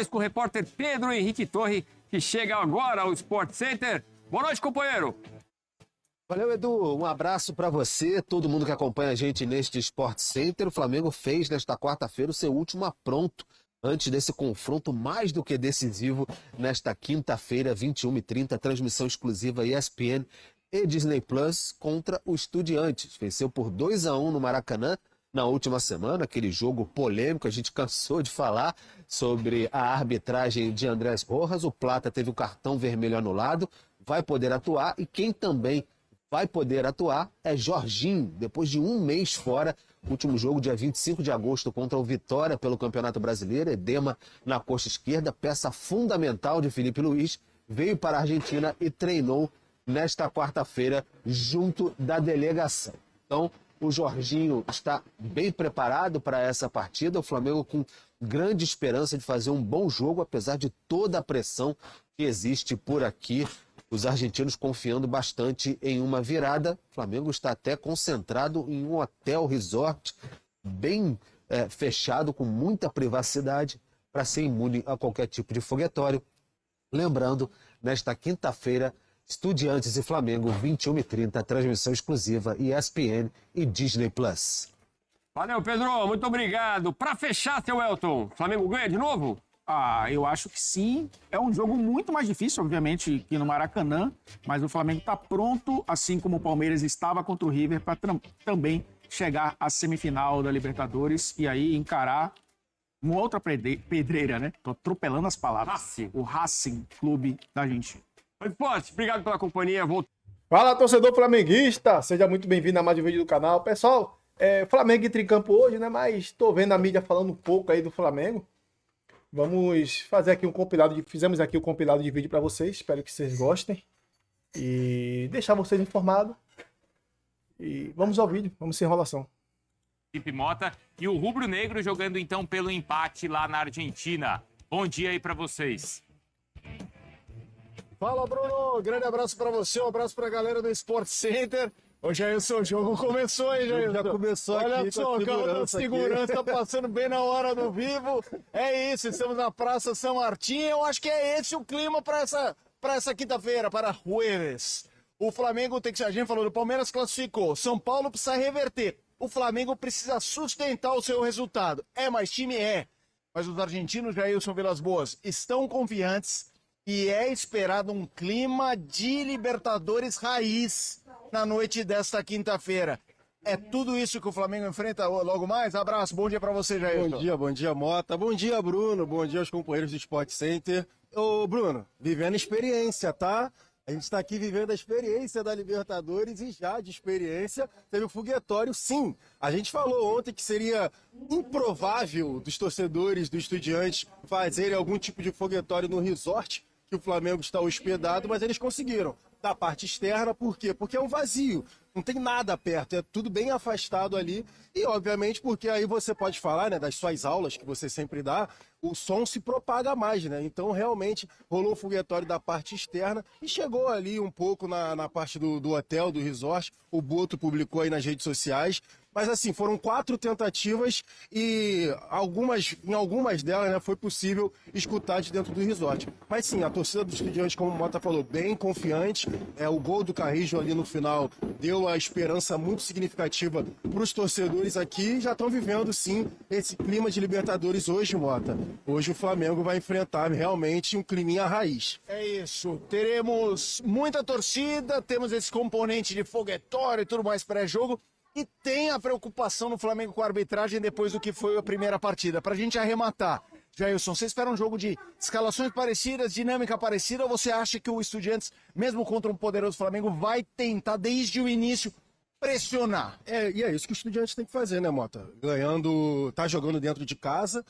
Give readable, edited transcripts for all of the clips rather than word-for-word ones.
Com o repórter Pedro Henrique Torre, que chega agora ao Sport Center. Boa noite, companheiro. Valeu, Edu. Um abraço para você, todo mundo que acompanha a gente neste Sport Center. O Flamengo fez nesta quarta-feira o seu último apronto antes desse confronto mais do que decisivo nesta quinta-feira, 21h30, transmissão exclusiva ESPN e Disney Plus contra o Estudiantes. Venceu por 2-1 no Maracanã na última semana, aquele jogo polêmico. A gente cansou de falar sobre a arbitragem de Andrés Rojas. O Plata teve o cartão vermelho anulado, vai poder atuar, e quem também vai poder atuar é Jorginho, depois de um mês fora. Último jogo, dia 25 de agosto, contra o Vitória pelo Campeonato Brasileiro. Edema na coxa esquerda, peça fundamental de Felipe Luiz, veio para a Argentina e treinou nesta quarta-feira junto da delegação. Então, o Jorginho está bem preparado para essa partida. O Flamengo com grande esperança de fazer um bom jogo, apesar de toda a pressão que existe por aqui. Os argentinos confiando bastante em uma virada. O Flamengo está até concentrado em um hotel resort bem fechado, com muita privacidade, para ser imune a qualquer tipo de foguetório. Lembrando, nesta quinta-feira, Estudiantes e Flamengo, 21h30, transmissão exclusiva ESPN e Disney Plus. Valeu, Pedro. Muito obrigado. Para fechar, seu Elton, Flamengo ganha de novo? Eu acho que sim. É um jogo muito mais difícil, obviamente, que no Maracanã, mas o Flamengo está pronto, assim como o Palmeiras estava contra o River, para também chegar à semifinal da Libertadores e aí encarar uma outra pedreira, né? Tô atropelando as palavras. O Racing Clube da Argentina. Esporte, obrigado pela companhia. Fala, torcedor flamenguista! Seja muito bem-vindo a mais um vídeo do canal. Pessoal, Flamengo entra em campo hoje, né? Mas tô vendo a mídia falando um pouco aí do Flamengo. Vamos fazer aqui um compilado fizemos aqui um compilado de vídeo para vocês. Espero que vocês gostem e deixar vocês informados. E vamos ao vídeo, vamos sem enrolação. Felipe Mota e o Rubro Negro jogando então pelo empate lá na Argentina. Bom dia aí para vocês. Fala, Bruno, grande abraço para você, um abraço para a galera do Sport Center. Ô, Jailson, o jogo começou, hein, Jailson? Já começou. Olha aqui, só, o carro da segurança tá passando bem na hora do vivo. É isso, estamos na Praça São Martim. Eu acho que é esse o clima para essa quinta-feira, para Jueves. O Flamengo tem que, a gente falou, do Palmeiras classificou. São Paulo precisa reverter. O Flamengo precisa sustentar o seu resultado. É mais time? É. Mas os argentinos, Jailson Vilas Boas, estão confiantes e é esperado um clima de Libertadores raiz na noite desta quinta-feira. É tudo isso que o Flamengo enfrenta logo mais? Abraço, bom dia pra você, Jair. Bom dia, Mota. Bom dia, Bruno. Bom dia aos companheiros do Sport Center. Ô, Bruno, vivendo experiência, tá? A gente tá aqui vivendo a experiência da Libertadores e já de experiência teve o foguetório, sim. A gente falou ontem que seria improvável dos torcedores do Estudiantes fazerem algum tipo de foguetório no resort que o Flamengo está hospedado, mas eles conseguiram. Da parte externa, por quê? Porque é um vazio, não tem nada perto, é tudo bem afastado ali. E, obviamente, porque aí você pode falar, né, das suas aulas que você sempre dá, o som se propaga mais, né? Então, realmente, rolou o foguetório da parte externa e chegou ali um pouco na parte do hotel, do resort. O Boto publicou aí nas redes sociais. Mas assim, foram 4 tentativas e em algumas delas, né, foi possível escutar de dentro do resort. Mas sim, a torcida do Estudiantes, como o Mota falou, bem confiante. O gol do Carrijo ali no final deu a esperança muito significativa para os torcedores aqui. Já estão vivendo sim esse clima de Libertadores hoje, Mota. Hoje o Flamengo vai enfrentar realmente um climinha raiz. É isso, teremos muita torcida, temos esse componente de foguetório e tudo mais pré-jogo. E tem a preocupação no Flamengo com a arbitragem depois do que foi a primeira partida. Pra gente arrematar, Jailson, você espera um jogo de escalações parecidas, dinâmica parecida, ou você acha que o Estudiantes, mesmo contra um poderoso Flamengo, vai tentar desde o início pressionar? E é isso que o Estudiantes tem que fazer, né, Mota? Tá jogando dentro de casa,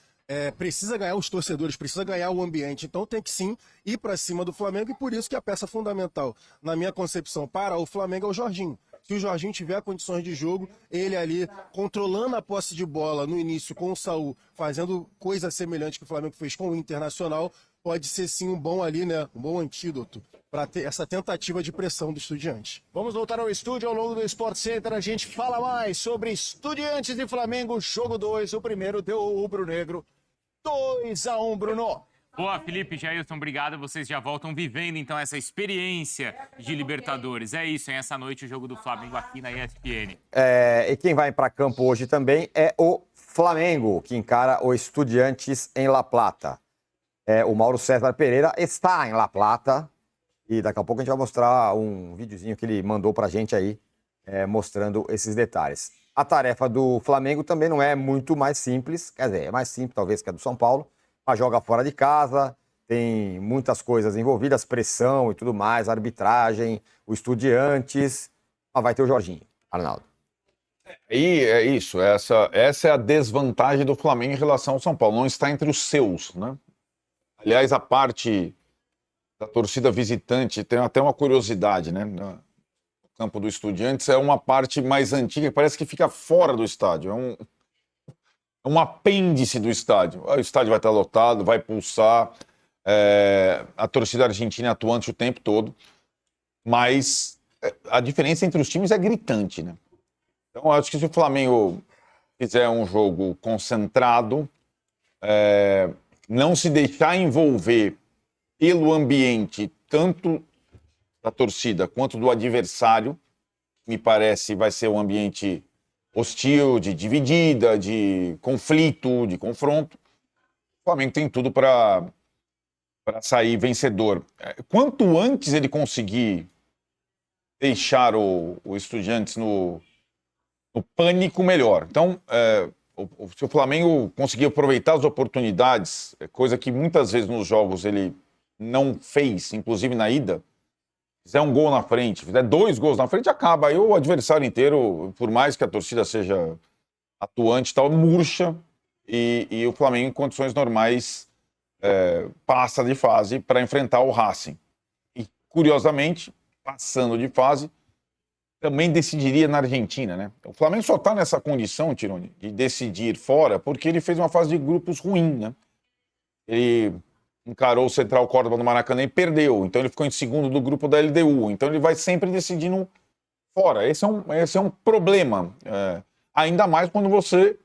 precisa ganhar os torcedores, precisa ganhar o ambiente, então tem que sim ir pra cima do Flamengo, e por isso que a peça fundamental, na minha concepção, para o Flamengo é o Jorginho. Se o Jorginho tiver condições de jogo, ele ali controlando a posse de bola no início com o Saul, fazendo coisa semelhante que o Flamengo fez com o Internacional, pode ser sim um bom ali, né? Um bom antídoto para ter essa tentativa de pressão do Estudiantes. Vamos voltar ao estúdio. Ao longo do Sport Center a gente fala mais sobre Estudiantes e Flamengo, jogo 2. O primeiro deu o rubro-negro 2-1, Bruno. Boa, Felipe, Jailson, obrigado. Vocês já voltam vivendo, então, essa experiência de Libertadores. É isso, hein? Essa noite o jogo do Flamengo aqui na ESPN. E quem vai para campo hoje também é o Flamengo, que encara o Estudiantes em La Plata. O Mauro César Pereira está em La Plata e daqui a pouco a gente vai mostrar um videozinho que ele mandou pra gente aí, mostrando esses detalhes. A tarefa do Flamengo também não é muito mais simples, quer dizer, é mais simples talvez que a do São Paulo, mas joga fora de casa, tem muitas coisas envolvidas, pressão e tudo mais, arbitragem, o Estudiantes, mas vai ter o Jorginho, Arnaldo. E é isso, essa é a desvantagem do Flamengo em relação ao São Paulo, não está entre os seus, né? Aliás, a parte da torcida visitante tem até uma curiosidade, né? No campo do Estudiantes é uma parte mais antiga, parece que fica fora do estádio, é um apêndice do estádio. O estádio vai estar lotado, vai pulsar, a torcida argentina é atuante o tempo todo, mas a diferença entre os times é gritante, né? Então, eu acho que se o Flamengo fizer um jogo concentrado, não se deixar envolver pelo ambiente, tanto da torcida quanto do adversário, me parece vai ser um ambiente hostil, de dividida, de conflito, de confronto. O Flamengo tem tudo para sair vencedor. Quanto antes ele conseguir deixar o Estudiantes no pânico, melhor. Então, se o Flamengo conseguir aproveitar as oportunidades, coisa que muitas vezes nos jogos ele não fez, inclusive na ida, fizer um gol na frente, fizer 2 gols na frente, acaba. Aí o adversário inteiro, por mais que a torcida seja atuante, tal, murcha, e o Flamengo, em condições normais, passa de fase para enfrentar o Racing. E, curiosamente, passando de fase, também decidiria na Argentina, né? O Flamengo só está nessa condição, Tironi, de decidir fora, porque ele fez uma fase de grupos ruim, né? Ele encarou o Central Córdoba no Maracanã e perdeu. Então ele ficou em segundo do grupo da LDU. Então ele vai sempre decidindo fora. Esse é um problema. Ainda mais quando você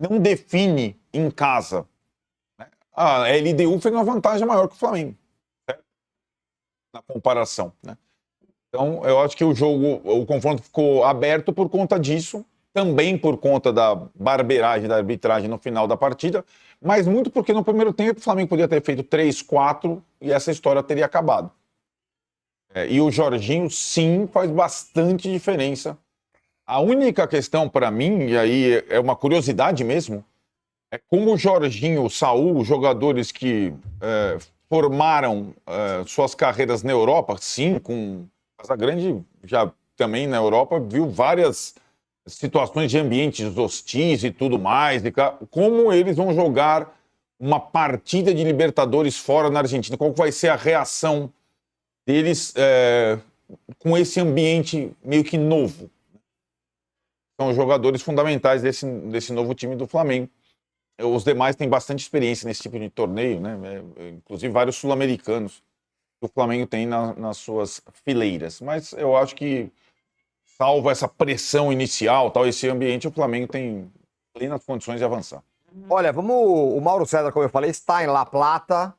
não define em casa. A LDU fez uma vantagem maior que o Flamengo, certo? Na comparação, né? Então, eu acho que o confronto ficou aberto por conta disso, também por conta da barbeiragem da arbitragem no final da partida, mas muito porque no primeiro tempo o Flamengo podia ter feito 3-4 e essa história teria acabado. E o Jorginho, sim, faz bastante diferença. A única questão para mim, e aí é uma curiosidade mesmo, é como o Jorginho, o Saúl, jogadores que formaram suas carreiras na Europa, sim, com Casagrande já também na Europa viu várias situações de ambientes hostis e tudo mais, como eles vão jogar uma partida de Libertadores fora na Argentina, qual vai ser a reação deles com esse ambiente meio que novo. São jogadores fundamentais desse novo time do Flamengo. Os demais têm bastante experiência nesse tipo de torneio, né? Inclusive vários sul-americanos que o Flamengo tem nas suas fileiras. Mas eu acho que, salvo essa pressão inicial, esse ambiente, o Flamengo tem plenas condições de avançar. Olha, o Mauro César, como eu falei, está em La Plata,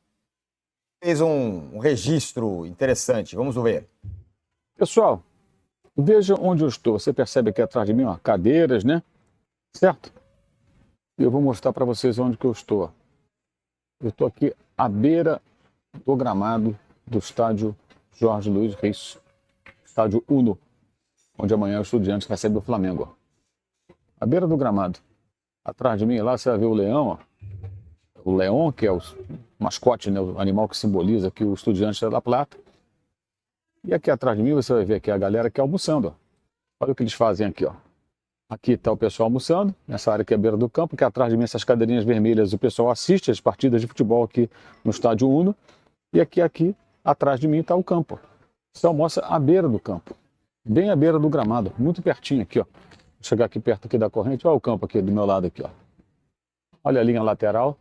fez um registro interessante, vamos ver. Pessoal, veja onde eu estou. Você percebe aqui atrás de mim, ó, cadeiras, né? Certo? E eu vou mostrar para vocês onde que eu estou. Eu estou aqui à beira do gramado do estádio Jorge Luiz Reis, estádio Uno, onde amanhã o Estudiantes recebe o Flamengo. À beira do gramado. Atrás de mim, lá você vai ver o leão, ó. O leão, que é o mascote, né, o animal que simboliza aqui o Estudiantes da Plata. E aqui atrás de mim você vai ver aqui a galera que é almoçando, ó. Olha o que eles fazem aqui, ó. Aqui está o pessoal almoçando, nessa área que é a beira do campo, que atrás de mim, essas cadeirinhas vermelhas, o pessoal assiste as partidas de futebol aqui no estádio Uno. E aqui, atrás de mim está o campo. Você almoça à beira do campo, bem à beira do gramado, muito pertinho aqui, ó. Vou chegar aqui perto aqui da corrente, olha o campo aqui do meu lado aqui, ó. Olha a linha lateral.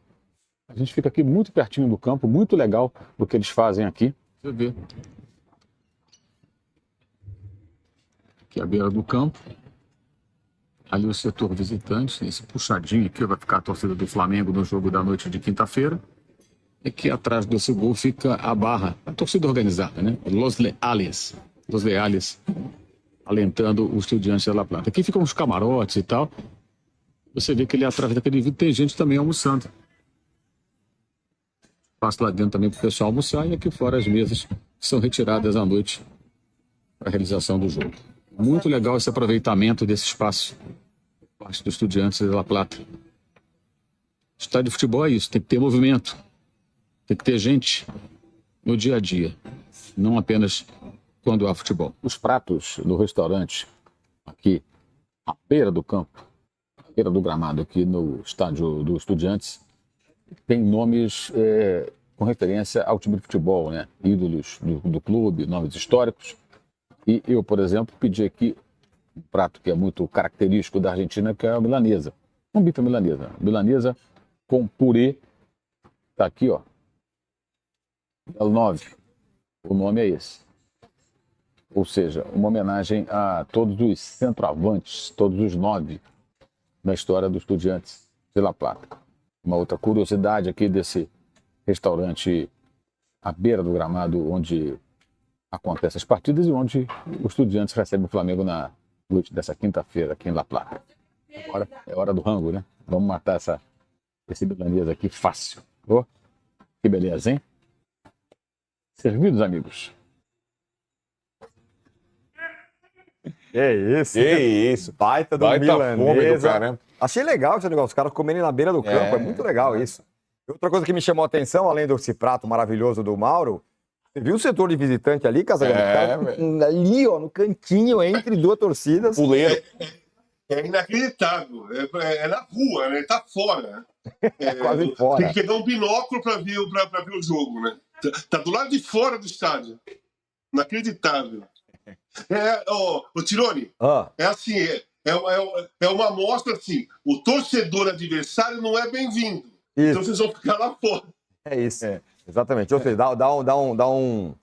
A gente fica aqui muito pertinho do campo, muito legal o que eles fazem aqui. Você vê. Aqui à beira do campo. Ali o setor visitante, esse puxadinho aqui vai ficar a torcida do Flamengo no jogo da noite de quinta-feira. é que atrás desse gol fica a barra, a torcida organizada, né? Los Leales, alentando o Estudiantes de La Plata. Aqui ficam os camarotes e tal. Você vê que ali atrás daquele vidro tem gente também almoçando. Passa lá dentro também para o pessoal almoçar e aqui fora as mesas são retiradas à noite para a realização do jogo. Muito legal esse aproveitamento desse espaço por parte dos Estudiantes de La Plata. Estádio de futebol é isso, tem que ter movimento, tem que ter gente no dia a dia, não apenas quando há futebol. Os pratos no restaurante aqui à beira do campo, à beira do gramado aqui no estádio dos Estudiantes, tem nomes com referência ao time de futebol, né? Ídolos do clube, nomes históricos. E eu, por exemplo, pedi aqui um prato que é muito característico da Argentina, que é a milanesa. Um bife à milanesa. Milanesa com purê. Tá aqui, ó. El 9. O nome é esse. Ou seja, uma homenagem a todos os centroavantes, todos os 9 na história dos Estudiantes de La Plata. Uma outra curiosidade aqui desse restaurante à beira do gramado, onde acontecem as partidas e onde os Estudiantes recebem o Flamengo na noite dessa quinta-feira aqui em La Plata. Agora é hora do rango, né? Vamos matar esse milanesa aqui fácil. Oh, que beleza, hein? Servidos, amigos. Que isso? Que isso. Baita do Baita fome do milanesa. cara, né? Achei legal esse negócio, os caras comerem na beira do campo, é muito legal isso. E outra coisa que me chamou a atenção, além desse prato maravilhoso do Mauro, você viu o setor de visitante ali, Casagrande? Ali, ó, no cantinho, entre duas torcidas. Puleiro. É inacreditável. É na rua, né? Tá fora. Quase fora. Tem que pegar um binóculo para ver o jogo, né? Tá do lado de fora do estádio. Inacreditável. O Tirone, é assim, é uma amostra assim, o torcedor adversário não é bem-vindo. Então vocês vão ficar lá fora. É isso. Exatamente. Ou seja, dá um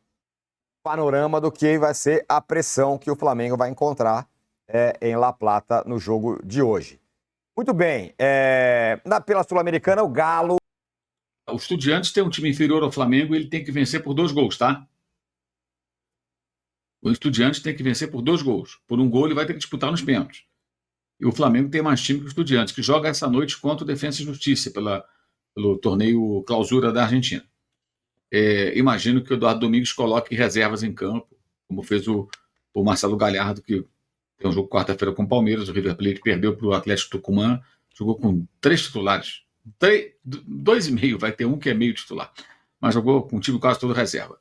panorama do que vai ser a pressão que o Flamengo vai encontrar em La Plata no jogo de hoje. Muito bem. Pela Sul-Americana, o Galo... O Estudiantes tem um time inferior ao Flamengo e ele tem que vencer por 2 gols, tá? O Estudiantes tem que vencer por 2 gols. Por 1 gol ele vai ter que disputar nos pênaltis. E o Flamengo tem mais time que o Estudiantes, que joga essa noite contra o Defensa e Justiça pelo torneio Clausura da Argentina. Imagino que o Eduardo Domingues coloque reservas em campo, como fez o Marcelo Galhardo, que tem um jogo quarta-feira com o Palmeiras, o River Plate perdeu para o Atlético Tucumã, jogou com 3 titulares. 2,5, vai ter um que é meio titular, mas jogou com o time quase todo reserva.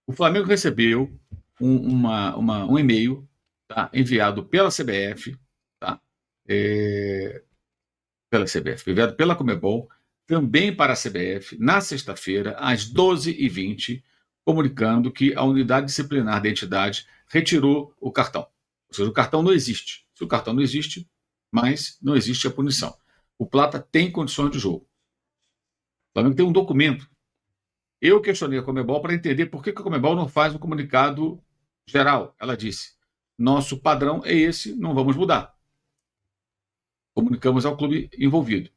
O Flamengo recebeu um e-mail, tá, enviado pela CBF, tá, enviado pela Conmebol, também para a CBF, na sexta-feira, às 12h20, comunicando que a unidade disciplinar da entidade retirou o cartão. Ou seja, o cartão não existe. Se o cartão não existe, mas não existe a punição. O Plata tem condições de jogo. O Flamengo tem um documento. Eu questionei a Conmebol para entender por que a Conmebol não faz um comunicado geral. Ela disse, nosso padrão é esse, não vamos mudar. Comunicamos ao clube envolvido.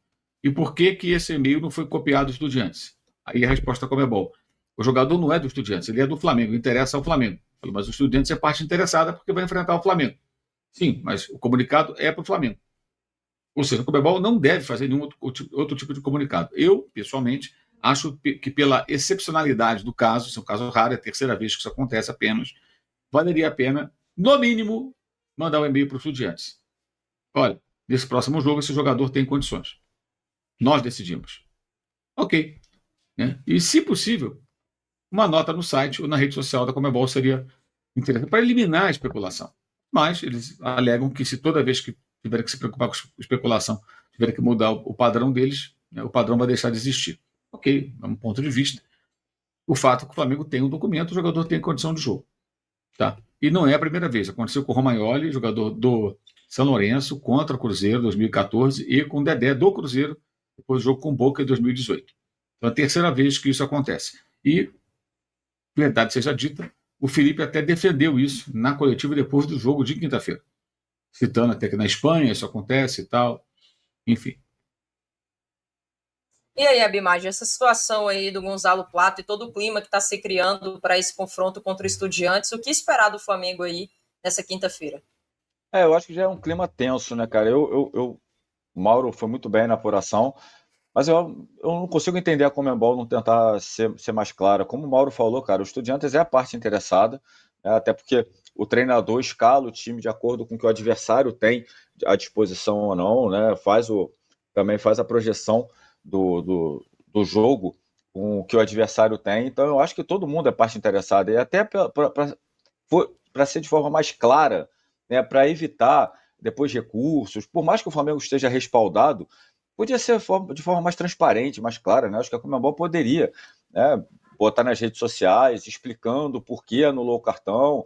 E por que esse e-mail não foi copiado dos Estudiantes? Aí a resposta da Conmebol. O jogador não é do Estudiantes, ele é do Flamengo, interessa ao Flamengo. Falei, mas o Estudiantes é parte interessada porque vai enfrentar o Flamengo. Sim, mas o comunicado é para o Flamengo. Ou seja, o Conmebol não deve fazer nenhum outro tipo de comunicado. Eu, pessoalmente, acho que pela excepcionalidade do caso, isso é um caso raro, é a terceira vez que isso acontece apenas, valeria a pena, no mínimo, mandar um e-mail para os Estudiantes. Olha, nesse próximo jogo esse jogador tem condições. Nós decidimos. Ok. Né? E, se possível, uma nota no site ou na rede social da Conmebol seria interessante para eliminar a especulação. Mas eles alegam que se toda vez que tiverem que se preocupar com especulação, tiverem que mudar o padrão deles, né, o padrão vai deixar de existir. Ok, é um ponto de vista. O fato é que o Flamengo tem um documento, o jogador tem condição de jogo. Tá? E não é a primeira vez. Aconteceu com o Romagnoli, jogador do São Lourenço, contra o Cruzeiro em 2014, e com o Dedé do Cruzeiro, depois do jogo com o Boca em 2018. Então é a terceira vez que isso acontece. E, verdade seja dita, o Felipe até defendeu isso na coletiva depois do jogo de quinta-feira, citando até que na Espanha isso acontece e tal, enfim. E aí, Abimad, essa situação aí do Gonzalo Plata e todo o clima que está se criando para esse confronto contra o Estudiantes, o que esperar do Flamengo aí nessa quinta-feira? Eu acho que já é um clima tenso, né, cara? O Mauro foi muito bem na apuração, mas eu não consigo entender a Conmebol não tentar ser mais clara. Como o Mauro falou, cara, o Estudiantes é a parte interessada, né, até porque o treinador escala o time de acordo com o que o adversário tem à disposição ou não, né? Também faz a projeção do jogo com o que o adversário tem. Então eu acho que todo mundo é parte interessada. E até para ser de forma mais clara, né, para evitar depois recursos, por mais que o Flamengo esteja respaldado, podia ser de forma mais transparente, mais clara, né? Acho que a Conmebol poderia, né, botar nas redes sociais, explicando por que anulou o cartão,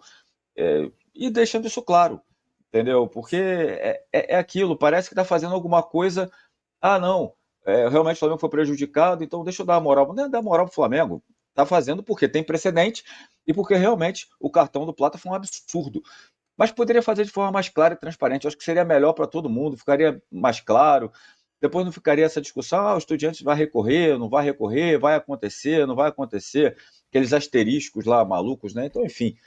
e deixando isso claro, entendeu? Porque é aquilo, parece que está fazendo alguma coisa, não, realmente o Flamengo foi prejudicado, então deixa eu dar uma moral. Não é dar moral pro Flamengo, está fazendo porque tem precedente e porque realmente o cartão do Plata foi um absurdo. Mas poderia fazer de forma mais clara e transparente. Eu acho que seria melhor para todo mundo, ficaria mais claro. Depois não ficaria essa discussão, o Estudiantes vai recorrer, não vai recorrer, vai acontecer, não vai acontecer, aqueles asteriscos lá malucos, né? Então, enfim,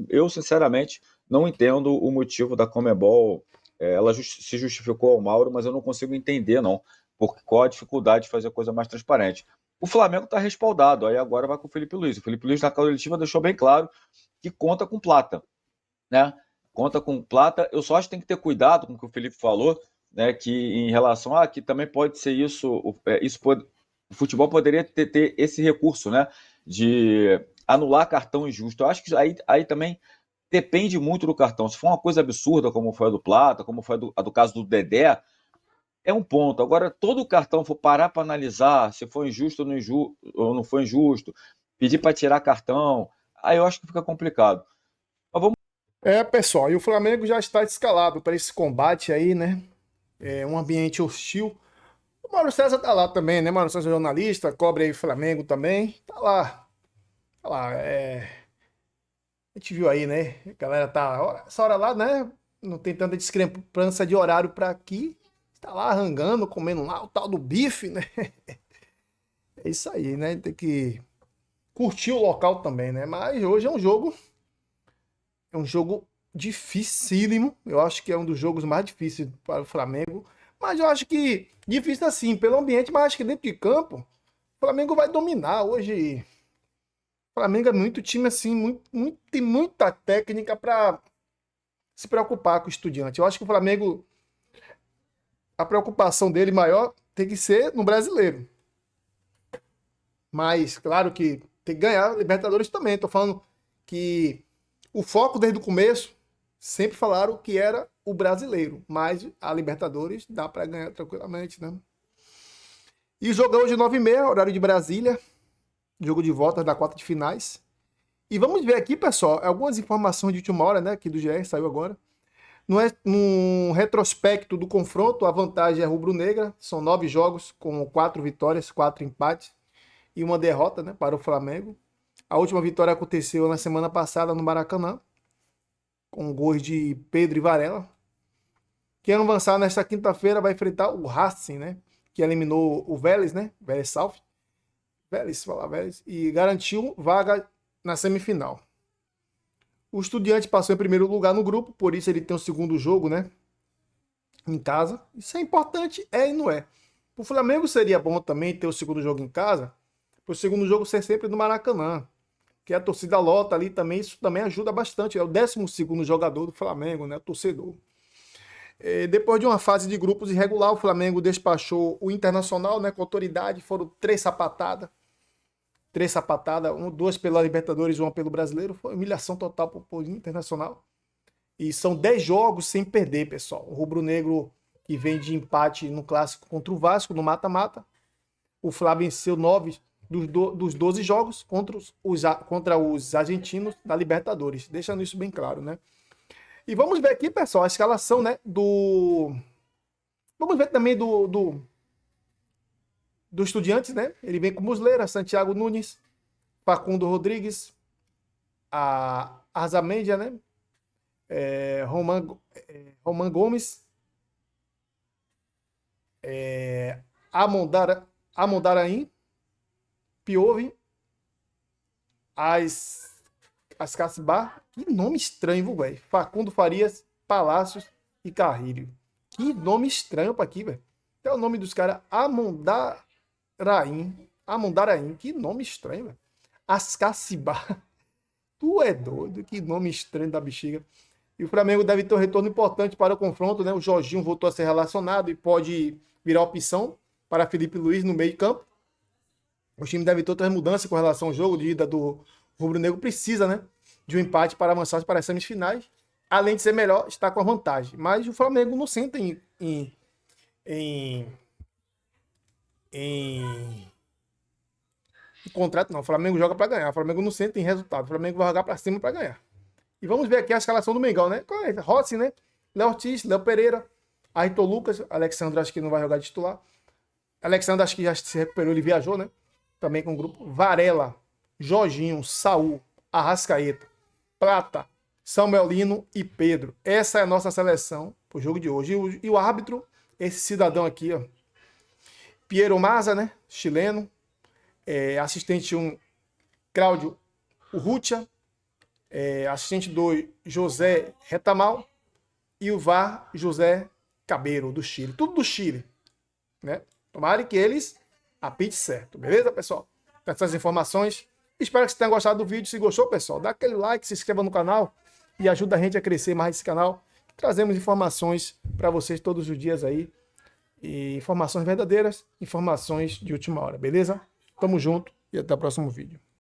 eu sinceramente não entendo o motivo da Conmebol. Ela se justificou ao Mauro, mas eu não consigo entender, não, qual a dificuldade de fazer coisa mais transparente. O Flamengo está respaldado, aí agora vai com o Felipe Luiz. O Felipe Luiz, na coletiva, deixou bem claro que conta com Plata, né? Conta com Plata. Eu só acho que tem que ter cuidado com o que o Felipe falou, né? Que em relação que também pode ser isso, o futebol poderia ter esse recurso, né? De anular cartão injusto. Eu acho que aí também depende muito do cartão. Se for uma coisa absurda, como foi a do Plata, como foi a do caso do Dedé, é um ponto. Agora, todo o cartão for parar para analisar se foi injusto ou não foi injusto, pedir para tirar cartão, aí eu acho que fica complicado. Mas vamos. Pessoal, e o Flamengo já está escalado para esse combate aí, né? É um ambiente hostil. O Mauro César tá lá também, né? Mauro César é jornalista, cobre aí o Flamengo também. Tá lá. Tá lá. A gente viu aí, né? A galera tá. Essa hora lá, né? Não tem tanta discrepância de horário para aqui. Tá lá arrangando, comendo lá o tal do bife, né? É isso aí, né? Tem que curtir o local também, né? Mas hoje é um jogo dificílimo. Eu acho que é um dos jogos mais difíceis para o Flamengo. Mas eu acho que difícil assim, pelo ambiente, mas acho que dentro de campo, o Flamengo vai dominar. Hoje, o Flamengo é muito time assim, tem muita técnica para se preocupar com o Estudiante. Eu acho que o Flamengo, a preocupação dele maior tem que ser no brasileiro. Mas, claro que tem que ganhar Libertadores também. Tô falando que o foco desde o começo sempre falaram que era o brasileiro, mas a Libertadores dá para ganhar tranquilamente, né? E o jogo é hoje 9h30, horário de Brasília, jogo de volta da quarta de finais. E vamos ver aqui, pessoal, algumas informações de última hora, né, aqui do GE, saiu agora. No retrospecto do confronto, a vantagem é rubro-negra, são 9 jogos com 4 vitórias, 4 empates e uma derrota, né, para o Flamengo. A última vitória aconteceu na semana passada no Maracanã, com gols de Pedro e Varela. Quem avançar nesta quinta-feira vai enfrentar o Racing, né? Que eliminou o Vélez, né? Vélez Salve. Vélez, e garantiu vaga na semifinal. O Estudiante passou em primeiro lugar no grupo, por isso ele tem o segundo jogo, né? Em casa. Isso é importante, e não é. O Flamengo seria bom também ter o segundo jogo em casa, para o segundo jogo ser sempre no Maracanã. Que a torcida lota ali também, isso também ajuda bastante. É o 12º jogador do Flamengo, né? Torcedor. Depois de uma fase de grupos irregular, o Flamengo despachou o Internacional, né? Com autoridade, foram 3 sapatadas. 3 sapatadas, 2 pela Libertadores e 1 pelo Brasileiro. Foi humilhação total para o Internacional. E são 10 jogos sem perder, pessoal. O rubro-negro que vem de empate no clássico contra o Vasco, no mata-mata. O Flamengo venceu 9 dos 12 jogos contra os argentinos da Libertadores. Deixando isso bem claro, né? E vamos ver aqui, pessoal, a escalação, né? Vamos ver também do Estudiantes, né? Ele vem com Muslera, Santiago Nunes, Facundo Rodrigues, a Arzamendia, né? Roman Gomes, Amondaraim, Piove, Ascacibá. Que nome estranho, velho. Facundo Farias, Palácios e Carrilho. Que nome estranho pra aqui, velho. Até o nome dos caras, Amondaraim. Que nome estranho, velho. Ascacibá. Tu é doido, que nome estranho da bexiga. E o Flamengo deve ter um retorno importante para o confronto, né? O Jorginho voltou a ser relacionado e pode virar opção para Felipe Luiz no meio de campo. O time deve ter outras mudanças com relação ao jogo de ida do rubro-negro. Precisa, né? De um empate para avançar para as semifinais. Além de ser melhor, está com a vantagem. Mas o Flamengo não senta em contrato, não. O Flamengo joga para ganhar. O Flamengo não senta em resultado. O Flamengo vai jogar para cima para ganhar. E vamos ver aqui a escalação do Mengão, né? Rossi, né? Léo Ortiz, Léo Pereira, Ayrton Lucas, Alexandre acho que não vai jogar de titular. Alexandre acho que já se recuperou, ele viajou, né? Também com o grupo. Varela, Jorginho, Saul, Arrascaeta, Prata, Samuel Lino e Pedro. Essa é a nossa seleção pro jogo de hoje. E o árbitro, esse cidadão aqui, ó. Piero Maza, né? Chileno. Assistente 1, Cláudio Urrutia. Assistente 2, José Retamal. E o VAR, José Cabeiro, do Chile. Tudo do Chile, né? Tomara que eles apitem certo. Beleza, pessoal? Com essas informações. Espero que vocês tenham gostado do vídeo. Se gostou, pessoal, dá aquele like, se inscreva no canal e ajuda a gente a crescer mais esse canal. Trazemos informações para vocês todos os dias aí. E informações verdadeiras, informações de última hora, beleza? Tamo junto e até o próximo vídeo.